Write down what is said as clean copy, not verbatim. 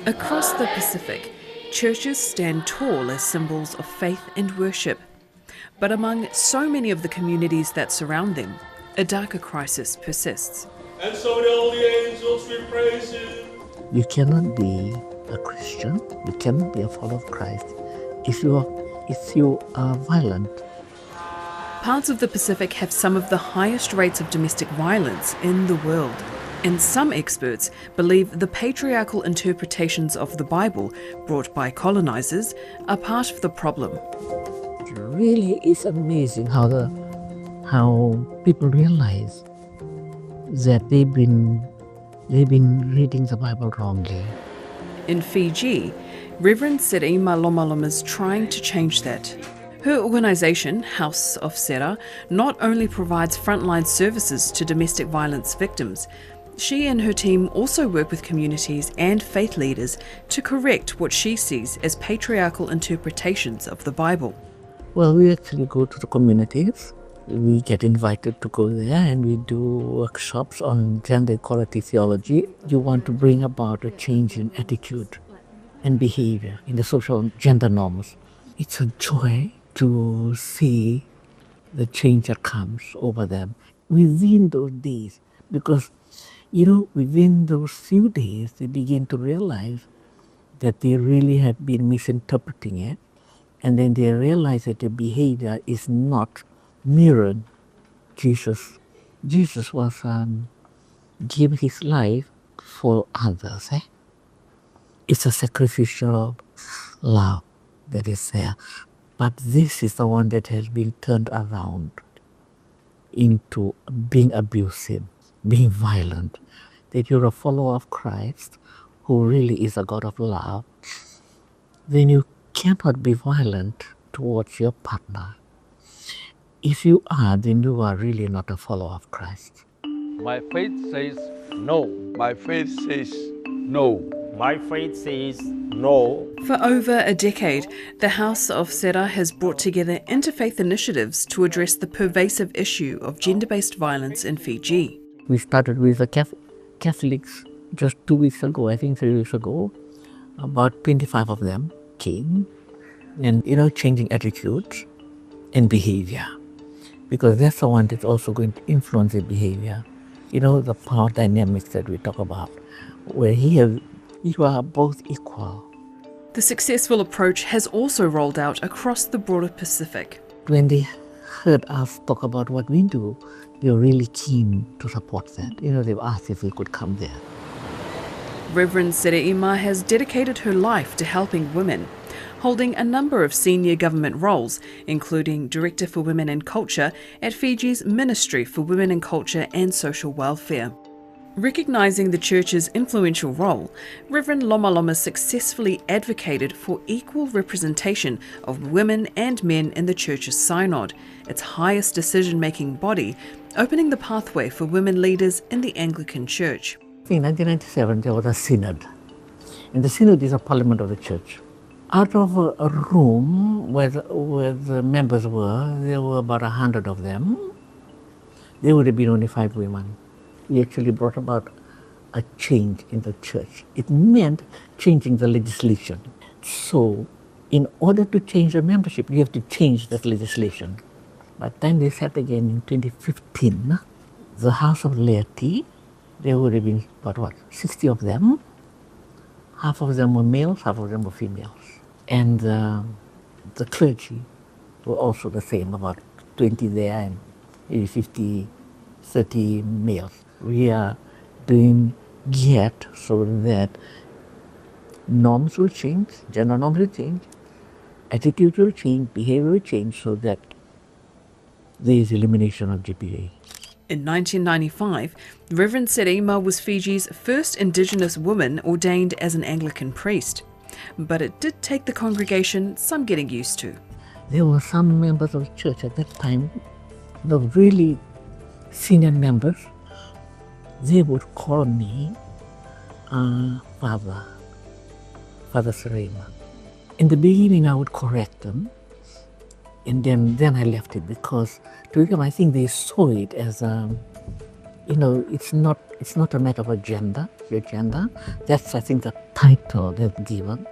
Across the Pacific, churches stand tall as symbols of faith and worship. But among so many of the communities that surround them, a darker crisis persists. And so did all the angels, we praise you. You cannot be a Christian, you cannot be a follower of Christ if you are violent. Parts of the Pacific have some of the highest rates of domestic violence in the world. And some experts believe the patriarchal interpretations of the Bible brought by colonizers are part of the problem. It really is amazing how people realize that they've been reading the Bible wrongly. In Fiji, Reverend Sereima Lomaloma is trying to change that. Her organisation, House of Sera, not only provides frontline services to domestic violence victims, she and her team also work with communities and faith leaders to correct what she sees as patriarchal interpretations of the Bible. Well, we actually go to the communities. We get invited to go there and we do workshops on gender equality theology. You want to bring about a change in attitude and behavior in the social gender norms. It's a joy to see the change that comes over them within those days, because within those few days they begin to realize that they really have been misinterpreting it, and then they realize that their behavior is not mirrored Jesus. Jesus was giving his life for others. It's a sacrificial love that is there. But this is the one that has been turned around into being abusive, being violent. That you're a follower of Christ, who really is a God of love, then you cannot be violent towards your partner. If you are, then you are really not a follower of Christ. My faith says no. My faith says no. My faith says no. For over a decade, the House of Sera has brought together interfaith initiatives to address the pervasive issue of gender-based violence in Fiji. We started with the Catholics just 2 weeks ago, I think 3 weeks ago. About 25 of them came and, changing attitudes and behavior. Because that's the one that's also going to influence the behavior. The power dynamics that we talk about, where here you are both equal. The successful approach has also rolled out across the broader Pacific. When they heard us talk about what we do, they were really keen to support that. They've asked if we could come there. Reverend Sereima has dedicated her life to helping women, holding a number of senior government roles, including Director for Women and Culture at Fiji's Ministry for Women and Culture and Social Welfare. Recognising the Church's influential role, Reverend Lomaloma successfully advocated for equal representation of women and men in the Church's Synod, its highest decision-making body, opening the pathway for women leaders in the Anglican Church. In 1997, there was a synod. And the synod is a parliament of the Church. Out of a room where the members were, there were about 100 of them. There would have been only 5 women. We actually brought about a change in the church. It meant changing the legislation. So, in order to change the membership, you have to change that legislation. By the time they sat again in 2015, the House of Laity, there would have been about 60 of them. Half of them were males, half of them were females. And the clergy were also the same, about 20 there and maybe 50, 30 males. We are doing yet so that norms will change, gender norms will change, attitude will change, behavior will change, so that there is elimination of GPA. In 1995, Reverend Sereima was Fiji's first Indigenous woman ordained as an Anglican priest. But it did take the congregation some getting used to. There were some members of the church at that time, the really senior members, they would call me Father Sereima. In the beginning, I would correct them, and then I left it because, to them, I think they saw it as it's not a matter of your gender. That's, I think, the title that's given.